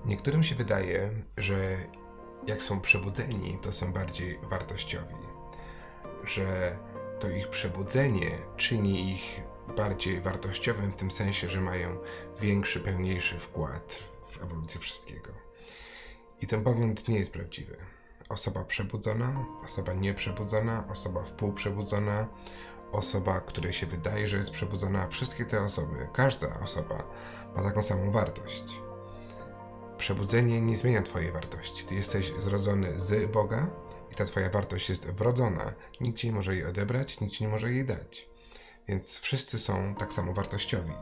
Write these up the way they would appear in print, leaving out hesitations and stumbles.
Niektórym się wydaje, że jak są przebudzeni, to są bardziej wartościowi, że to ich przebudzenie czyni ich bardziej wartościowym w tym sensie, że mają większy, pełniejszy wkład w ewolucję wszystkiego. I ten pogląd nie jest prawdziwy. Osoba przebudzona, osoba nieprzebudzona, osoba wpółprzebudzona, osoba, której się wydaje, że jest przebudzona, wszystkie te osoby, każda osoba ma taką samą wartość. Przebudzenie nie zmienia twojej wartości. Ty jesteś zrodzony z Boga i ta twoja wartość jest wrodzona. Nikt ci nie może jej odebrać, nikt ci nie może jej dać. Więc wszyscy są tak samo wartościowi.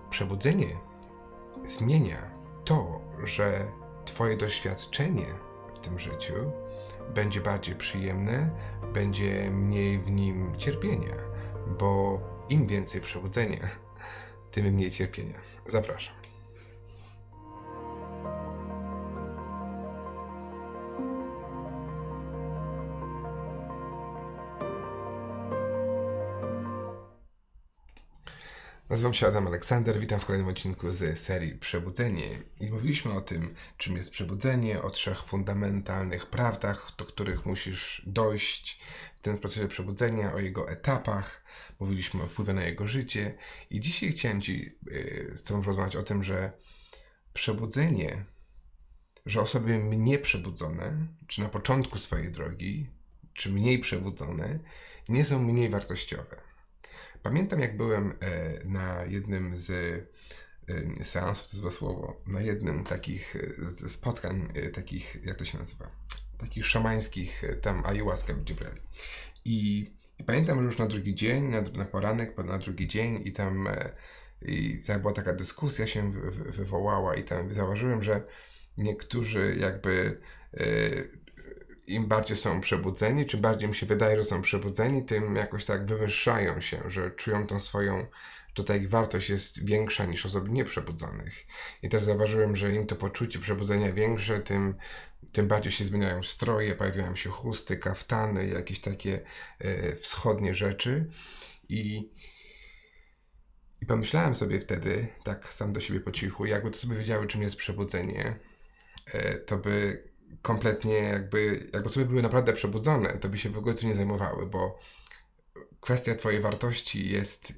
Przebudzenie zmienia to, że twoje doświadczenie w tym życiu będzie bardziej przyjemne, będzie mniej w nim cierpienia, bo im więcej przebudzenia, tym mniej cierpienia. Zapraszam. Nazywam się Adam Aleksander, witam w kolejnym odcinku z serii Przebudzenie. I mówiliśmy o tym, czym jest przebudzenie, o 3 fundamentalnych prawdach, do których musisz dojść w tym procesie przebudzenia, o jego etapach. Mówiliśmy o wpływie na jego życie. I dzisiaj chciałem z Tobą porozmawiać o tym, że przebudzenie, że osoby mniej przebudzone, czy na początku swojej drogi, czy mniej przebudzone, nie są mniej wartościowe. Pamiętam, jak byłem na jednym z seansów, to złe słowo, na jednym takich z spotkań, takich, jak to się nazywa, takich szamańskich, tam ayahuasca ludzie brali. I pamiętam, że już na drugi dzień, na poranek, na drugi dzień i tam i tak była taka dyskusja się wywołała i tam zauważyłem, że niektórzy jakby im bardziej są przebudzeni, czym bardziej im się wydaje, że są przebudzeni, tym jakoś tak wywyższają się, że czują tą swoją, że ta ich wartość jest większa niż osób nieprzebudzonych. I też zauważyłem, że im to poczucie przebudzenia większe, tym bardziej się zmieniają stroje, pojawiają się chusty, kaftany, jakieś takie wschodnie rzeczy. I pomyślałem sobie wtedy, tak sam do siebie po cichu, jakby to sobie wiedziały, czym jest przebudzenie, to by kompletnie jakby sobie były naprawdę przebudzone, to by się w ogóle tym nie zajmowały, bo kwestia twojej wartości jest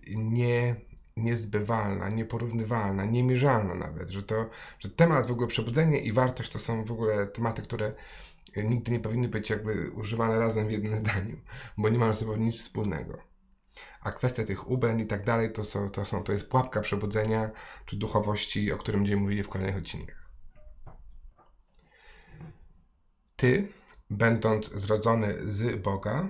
niezbywalna, nieporównywalna, niemierzalna nawet, że temat w ogóle przebudzenie i wartość to są w ogóle tematy, które nigdy nie powinny być jakby używane razem w jednym zdaniu, bo nie mają ze sobą nic wspólnego. A kwestia tych ubrań i tak dalej, to jest pułapka przebudzenia czy duchowości, o którym będziemy mówili w kolejnych odcinkach. Ty, będąc zrodzony z Boga,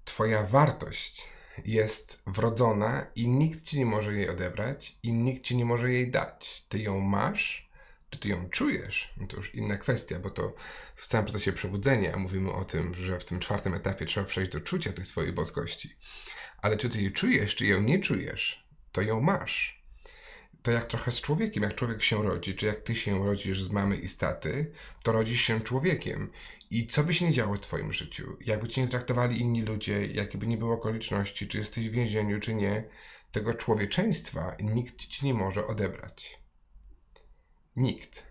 twoja wartość jest wrodzona i nikt ci nie może jej odebrać i nikt ci nie może jej dać. Ty ją masz, czy ty ją czujesz? No to już inna kwestia, bo to w całym procesie przebudzenia mówimy o tym, że w tym 4. etapie trzeba przejść do czucia tej swojej boskości. Ale czy ty jej czujesz, czy ją nie czujesz, to ją masz. To jak trochę z człowiekiem, jak człowiek się rodzi, czy jak ty się rodzisz z mamy i z taty, to rodzisz się człowiekiem. I co by się nie działo w twoim życiu, jakby cię nie traktowali inni ludzie, jakie by nie było okoliczności, czy jesteś w więzieniu, czy nie, tego człowieczeństwa nikt ci nie może odebrać. Nikt.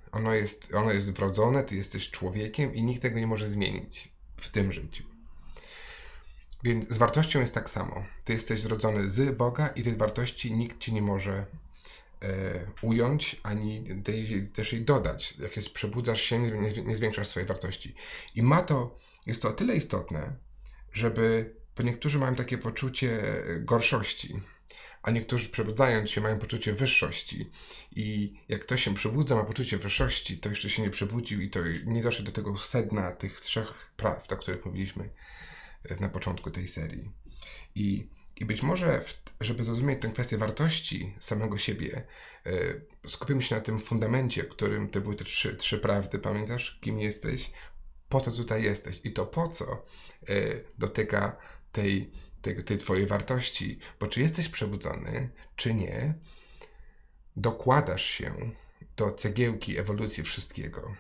Ono jest wrodzone, ty jesteś człowiekiem i nikt tego nie może zmienić w tym życiu. Więc z wartością jest tak samo. Ty jesteś zrodzony z Boga i tej wartości nikt ci nie może ująć, ani też jej dodać. Jak przebudzasz się, nie zwiększasz swojej wartości. I jest to o tyle istotne, bo niektórzy mają takie poczucie gorszości, a niektórzy przebudzając się mają poczucie wyższości. I jak ktoś się przebudza, ma poczucie wyższości, to jeszcze się nie przebudził i to nie doszedł do tego sedna tych 3 prawd, o których mówiliśmy na początku tej serii. I być może, żeby zrozumieć tę kwestię wartości samego siebie, skupimy się na tym fundamencie, którym to były te trzy prawdy. Pamiętasz, kim jesteś? Po co tutaj jesteś? I to po co dotyka tej twojej wartości. Bo czy jesteś przebudzony, czy nie, dokładasz się do cegiełki ewolucji wszystkiego.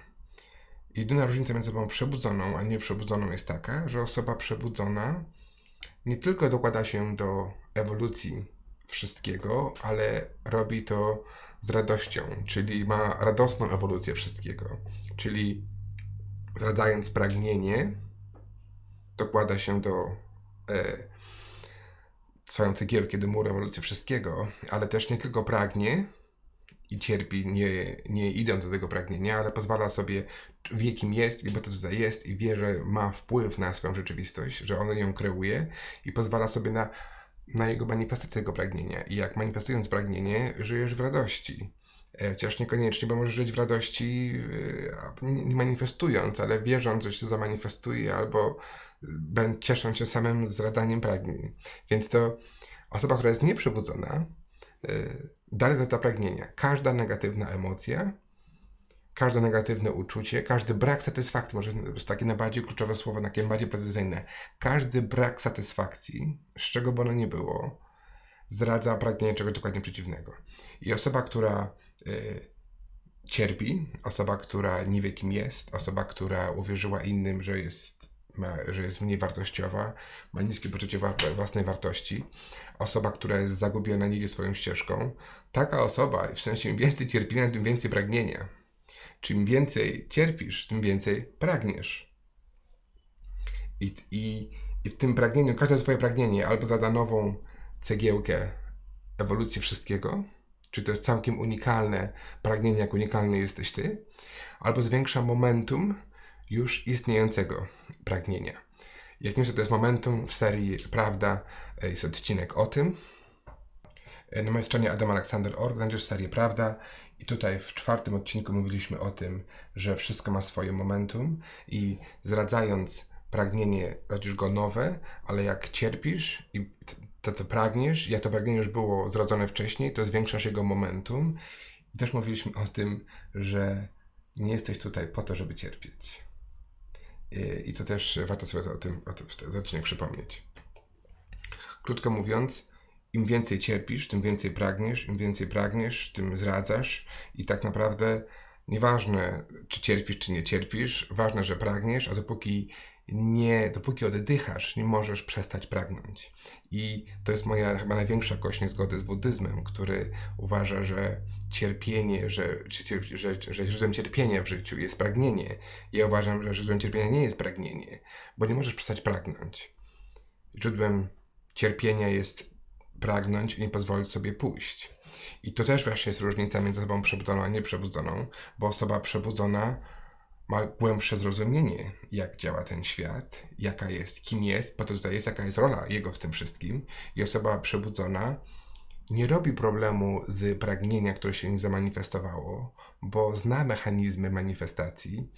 Jedyna różnica między sobą przebudzoną a nieprzebudzoną jest taka, że osoba przebudzona nie tylko dokłada się do ewolucji wszystkiego, ale robi to z radością, czyli ma radosną ewolucję wszystkiego. Czyli zradzając pragnienie, dokłada się do swoją cegiełkę do muru ewolucji wszystkiego, ale też nie tylko pragnie i cierpi, nie idąc do tego pragnienia, ale pozwala sobie, wie kim jest i bo to tutaj jest i wie, że ma wpływ na swoją rzeczywistość, że on ją kreuje i pozwala sobie na jego manifestację tego pragnienia. I jak manifestując pragnienie, żyjesz w radości. Chociaż niekoniecznie, bo możesz żyć w radości nie manifestując, ale wierząc, że się zamanifestuje, albo ciesząc się samym zradaniem pragnień. Więc to osoba, która jest nieprzebudzona, dalej zradza pragnienia. Każda negatywna emocja, każde negatywne uczucie, każdy brak satysfakcji, może to jest takie najbardziej kluczowe słowo, takie bardziej precyzyjne, każdy brak satysfakcji, z czego by ono nie było, zdradza pragnienie czegoś dokładnie przeciwnego. I osoba, która cierpi, osoba, która nie wie kim jest, osoba, która uwierzyła innym, że jest mniej wartościowa, ma niskie poczucie własnej wartości, osoba, która jest zagubiona, nie idzie swoją ścieżką, taka osoba, w sensie im więcej cierpienia, tym więcej pragnienia. Czym więcej cierpisz, tym więcej pragniesz. I w tym pragnieniu, każde twoje pragnienie albo zada nową cegiełkę ewolucji wszystkiego, czy to jest całkiem unikalne pragnienie, jak unikalny jesteś ty, albo zwiększa momentum już istniejącego pragnienia. Jak myślę, to jest momentum w serii Prawda, jest odcinek o tym. Na mojej stronie adamaleksander.org znajdziesz serię Prawda i tutaj w 4. odcinku mówiliśmy o tym, że wszystko ma swoje momentum i zradzając pragnienie, rodzisz go nowe, ale jak cierpisz i to pragniesz, jak to pragnienie już było zrodzone wcześniej, to zwiększasz jego momentum. I też mówiliśmy o tym, że nie jesteś tutaj po to, żeby cierpieć. I to też warto sobie o tym w odcinek przypomnieć. Krótko mówiąc, im więcej cierpisz, tym więcej pragniesz, im więcej pragniesz, tym zdradzasz i tak naprawdę nieważne, czy cierpisz, czy nie cierpisz, ważne, że pragniesz, a dopóki oddychasz, nie możesz przestać pragnąć. I to jest moja chyba największa kość niezgody z buddyzmem, który uważa, że cierpienie, że źródłem cierpienia w życiu jest pragnienie. Ja uważam, że źródłem cierpienia nie jest pragnienie, bo nie możesz przestać pragnąć. Źródłem cierpienia jest pragnąć i nie pozwolić sobie pójść. I to też właśnie jest różnica między osobą przebudzoną a nieprzebudzoną, bo osoba przebudzona ma głębsze zrozumienie, jak działa ten świat, jaka jest, kim jest, po to tutaj jest, jaka jest rola jego w tym wszystkim. I osoba przebudzona nie robi problemu z pragnienia, które się nie zamanifestowało, bo zna mechanizmy manifestacji,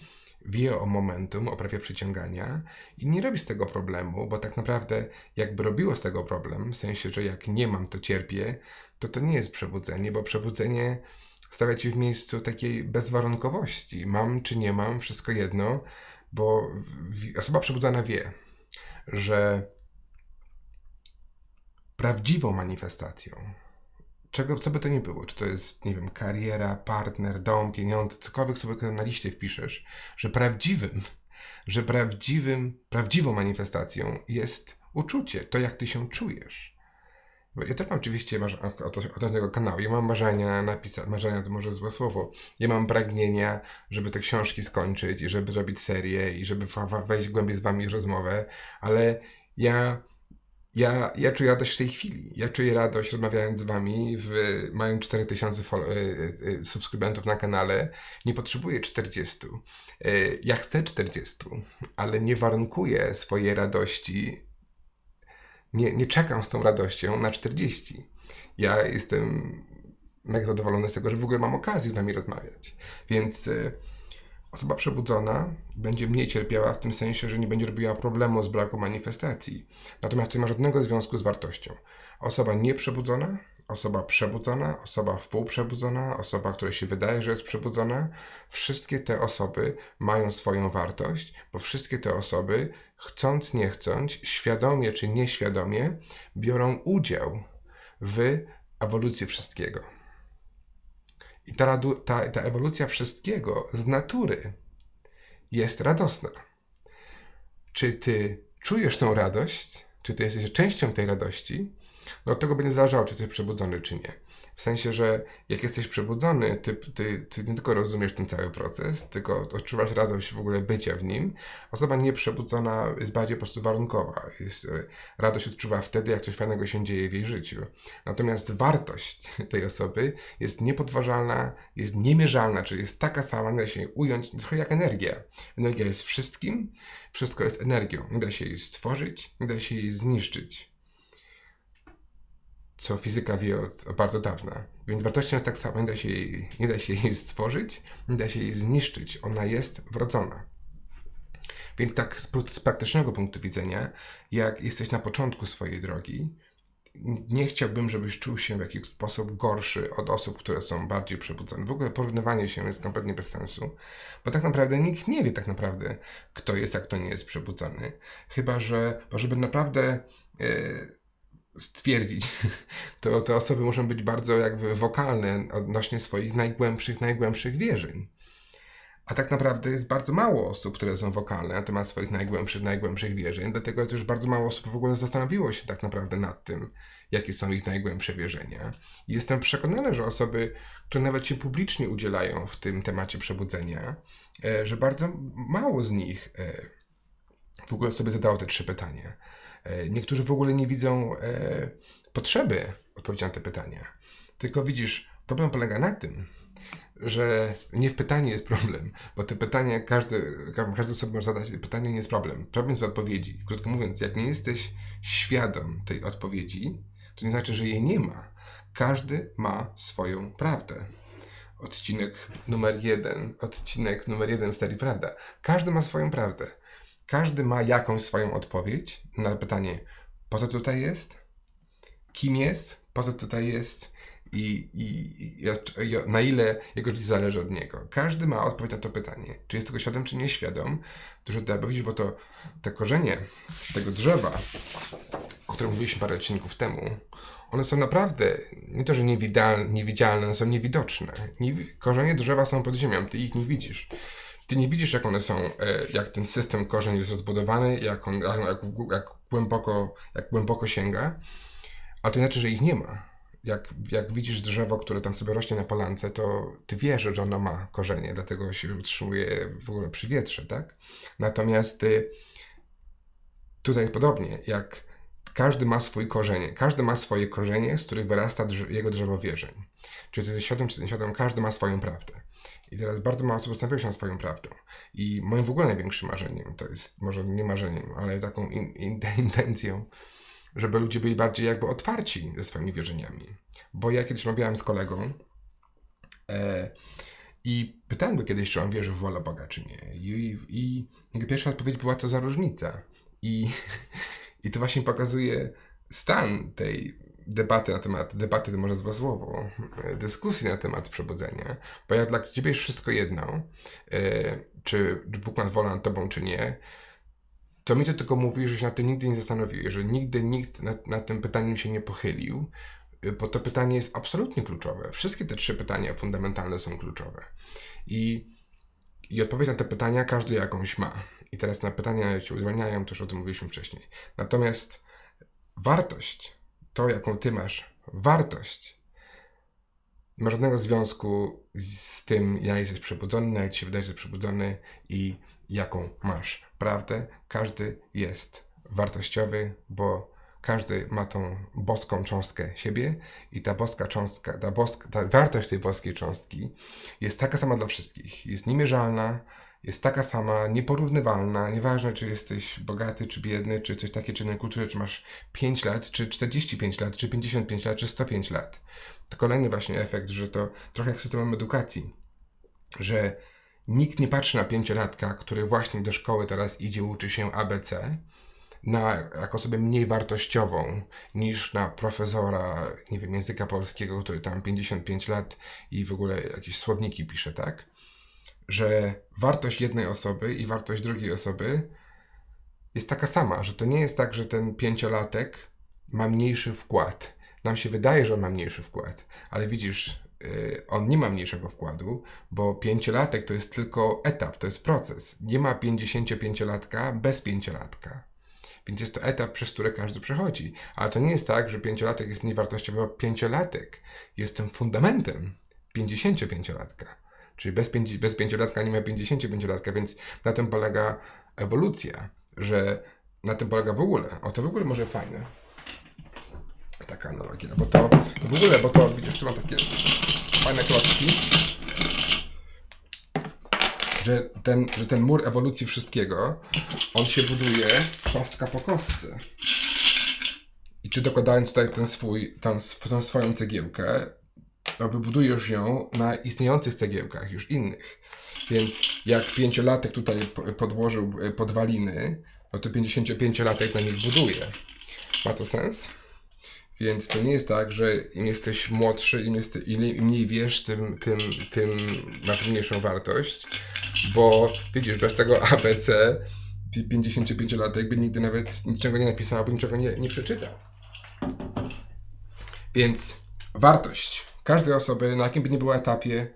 wie o momentum, o prawie przyciągania i nie robi z tego problemu, bo tak naprawdę jakby robiło z tego problem, w sensie, że jak nie mam, to cierpię, to nie jest przebudzenie, bo przebudzenie stawia ci w miejscu takiej bezwarunkowości. Mam czy nie mam, wszystko jedno, bo osoba przebudzona wie, że prawdziwą manifestacją, co by to nie było, czy to jest, nie wiem, kariera, partner, dom, pieniądze, cokolwiek sobie na liście wpiszesz, że prawdziwą manifestacją jest uczucie, to jak ty się czujesz. Bo ja też mam oczywiście od tego kanału, ja mam marzenia marzenia to może złe słowo, ja mam pragnienia, żeby te książki skończyć i żeby robić serię i żeby wejść głębiej z wami w rozmowę, ale ja czuję radość w tej chwili. Ja czuję radość rozmawiając z wami, mając 4000 subskrybentów na kanale. Nie potrzebuję 40. Ja chcę 40, ale nie warunkuję swojej radości. Nie czekam z tą radością na 40. Ja jestem mega zadowolony z tego, że w ogóle mam okazję z wami rozmawiać. Więc osoba przebudzona będzie mniej cierpiała w tym sensie, że nie będzie robiła problemu z braku manifestacji. Natomiast to nie ma żadnego związku z wartością. Osoba nieprzebudzona, osoba przebudzona, osoba wpółprzebudzona, osoba, która się wydaje, że jest przebudzona, wszystkie te osoby mają swoją wartość, bo wszystkie te osoby, chcąc, nie chcąc, świadomie czy nieświadomie, biorą udział w ewolucji wszystkiego. I ta ewolucja wszystkiego z natury jest radosna. Czy ty czujesz tą radość? Czy ty jesteś częścią tej radości? No od tego będzie zależało, czy jesteś przebudzony, czy nie. W sensie, że jak jesteś przebudzony, ty nie tylko rozumiesz ten cały proces, tylko odczuwasz radość w ogóle bycia w nim. Osoba nieprzebudzona jest bardziej po prostu warunkowa. Radość odczuwa wtedy, jak coś fajnego się dzieje w jej życiu. Natomiast wartość tej osoby jest niepodważalna, jest niemierzalna, czyli jest taka sama, nie da się jej ująć, trochę jak energia. Energia jest wszystkim, wszystko jest energią. Nie da się jej stworzyć, nie da się jej zniszczyć. Co fizyka wie od bardzo dawna. Więc wartością jest tak samo, nie da się jej stworzyć, nie da się jej zniszczyć. Ona jest wrodzona. Więc tak z praktycznego punktu widzenia, jak jesteś na początku swojej drogi, nie chciałbym, żebyś czuł się w jakiś sposób gorszy od osób, które są bardziej przebudzone. W ogóle porównywanie się jest kompletnie bez sensu, bo tak naprawdę nikt nie wie tak naprawdę, kto jest, a kto nie jest przebudzony. Chyba, że żeby naprawdę stwierdzić, to te osoby muszą być bardzo jakby wokalne odnośnie swoich najgłębszych wierzeń. A tak naprawdę jest bardzo mało osób, które są wokalne na temat swoich najgłębszych wierzeń, dlatego też bardzo mało osób w ogóle zastanowiło się tak naprawdę nad tym, jakie są ich najgłębsze wierzenia. I jestem przekonany, że osoby, które nawet się publicznie udzielają w tym temacie przebudzenia, że bardzo mało z nich w ogóle sobie zadało te 3 pytania. Niektórzy w ogóle nie widzą potrzeby odpowiedzi na te pytania. Tylko widzisz, problem polega na tym, że nie w pytaniu jest problem, bo te pytania, każdy sobie może zadać, pytanie nie jest problem. Problem jest w odpowiedzi. Krótko mówiąc, jak nie jesteś świadom tej odpowiedzi, to nie znaczy, że jej nie ma. Każdy ma swoją prawdę. Odcinek numer 1 w serii Prawda. Każdy ma swoją prawdę. Każdy ma jakąś swoją odpowiedź na pytanie, po co tutaj jest, kim jest, po co tutaj jest i na ile jego życie zależy od niego. Każdy ma odpowiedź na to pytanie, czy jest tego świadom, czy nieświadom. To, że trzeba powiedzieć, bo to te korzenie tego drzewa, o którym mówiliśmy parę odcinków temu, one są naprawdę, nie to, że niewidzialne, one są niewidoczne. Korzenie drzewa są pod ziemią, ty ich nie widzisz. Ty nie widzisz, jak one są, jak ten system korzeni jest rozbudowany, jak głęboko sięga, ale to nie znaczy, że ich nie ma. Jak widzisz drzewo, które tam sobie rośnie na polance, to ty wiesz, że ono ma korzenie, dlatego się utrzymuje w ogóle przy wietrze, tak? Natomiast tutaj podobnie, jak każdy ma swoje korzenie, z których wyrasta jego drzewo wierzeń. Czy ty jesteś świadom, czy nieświadom, każdy ma swoją prawdę. I teraz bardzo mało osób zastanawia się nad swoją prawdą. I moim w ogóle największym marzeniem, to jest może nie marzeniem, ale taką intencją, żeby ludzie byli bardziej jakby otwarci ze swoimi wierzeniami. Bo ja kiedyś rozmawiałem z kolegą i pytałem go kiedyś, czy on wierzy w wolę Boga, czy nie. I jego pierwsza odpowiedź była, co za różnica. I to właśnie pokazuje stan tej debaty to może złe słowo, dyskusji na temat przebudzenia. Bo jak dla ciebie jest wszystko jedno, czy Bóg ma wolę nad tobą, czy nie, to mi to tylko mówi, że się nad tym nigdy nie zastanowił, że nigdy nikt nad tym pytaniem się nie pochylił, bo to pytanie jest absolutnie kluczowe. Wszystkie te 3 pytania fundamentalne są kluczowe. I odpowiedź na te pytania każdy jakąś ma. I teraz na pytania się uwalniają, to już o tym mówiliśmy wcześniej. Natomiast wartość, to jaką ty masz, wartość, nie ma żadnego związku z tym, jak jesteś przebudzony, jak ci się wydaje, że jesteś przebudzony i jaką masz prawdę. Każdy jest wartościowy, bo każdy ma tą boską cząstkę siebie i ta boska cząstka, ta wartość tej boskiej cząstki jest taka sama dla wszystkich. Jest niemierzalna, jest taka sama, nieporównywalna, nieważne czy jesteś bogaty, czy biedny, czy coś takiego, czy innej kulturze, czy masz 5 lat, czy 45 lat, czy 55 lat, czy 105 lat. To kolejny właśnie efekt, że to trochę jak systemem edukacji, że nikt nie patrzy na 5-latka, który właśnie do szkoły teraz idzie, uczy się ABC, jako osobę mniej wartościową niż na profesora, nie wiem, języka polskiego, który tam 55 lat i w ogóle jakieś słowniki pisze, tak? Że wartość jednej osoby i wartość drugiej osoby jest taka sama, że to nie jest tak, że ten 5-latek ma mniejszy wkład. Nam się wydaje, że on ma mniejszy wkład, ale widzisz, on nie ma mniejszego wkładu, bo 5-latek to jest tylko etap, to jest proces. Nie ma 55-latka bez 5-latka. Więc jest to etap, przez który każdy przechodzi. Ale to nie jest tak, że 5-latek jest mniej wartościowy, bo 5-latek jest tym fundamentem 55-latka. Czyli bez 5-latka nie ma 55-latka, więc na tym polega ewolucja, że na tym polega w ogóle. O, to w ogóle może fajne. Taka analogia, bo to widzisz, tu mam takie fajne klocki, że ten mur ewolucji wszystkiego, on się buduje kostka po kostce. I ty dokładając tutaj tą swoją cegiełkę, budujesz ją na istniejących cegiełkach, już innych. Więc jak 5-latek tutaj podłożył podwaliny, no to 55-latek na nich buduje. Ma to sens? Więc to nie jest tak, że im jesteś młodszy, im mniej wiesz, tym masz mniejszą wartość, bo widzisz, bez tego ABC 55-latek by nigdy nawet niczego nie napisał, albo niczego nie przeczytał. Więc wartość każdej osoby, na jakim by nie była etapie,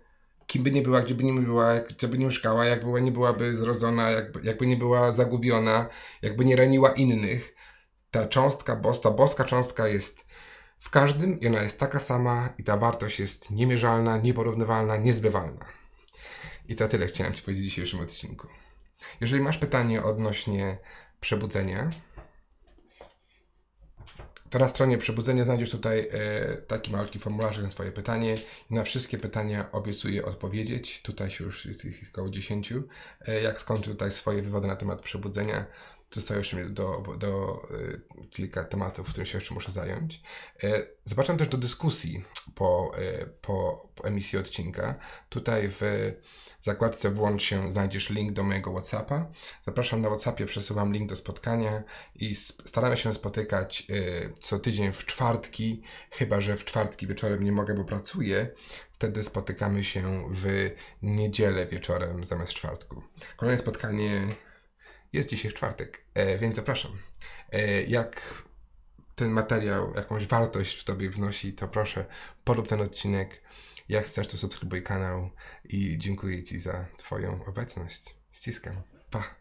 kim by nie była, gdzie by nie była, gdzie by nie mieszkała, nie byłaby zrodzona, jakby nie była zagubiona, jakby nie raniła innych, ta boska cząstka jest w każdym i ona jest taka sama i ta wartość jest niemierzalna, nieporównywalna, niezbywalna. I to tyle chciałem Ci powiedzieć w dzisiejszym odcinku. Jeżeli masz pytanie odnośnie przebudzenia, to na stronie przebudzenia znajdziesz tutaj taki malutki formularz na Twoje pytanie. I na wszystkie pytania obiecuję odpowiedzieć. Tutaj już jest około 10. Jak skończę tutaj swoje wywody na temat przebudzenia, to zostało jeszcze kilka tematów, którym się jeszcze muszę zająć. Zapraszam też do dyskusji po emisji odcinka. Tutaj w zakładce włącz się, znajdziesz link do mojego WhatsAppa. Zapraszam na WhatsAppie, przesyłam link do spotkania i staramy się spotykać co tydzień w czwartki, chyba że w czwartki wieczorem nie mogę, bo pracuję. Wtedy spotykamy się w niedzielę wieczorem zamiast czwartku. Kolejne spotkanie jest dzisiaj w czwartek, więc zapraszam. Jak ten materiał jakąś wartość w Tobie wnosi, to proszę polub ten odcinek. Jak chcesz, to subskrybuj kanał i dziękuję Ci za Twoją obecność. Ściskam. Pa!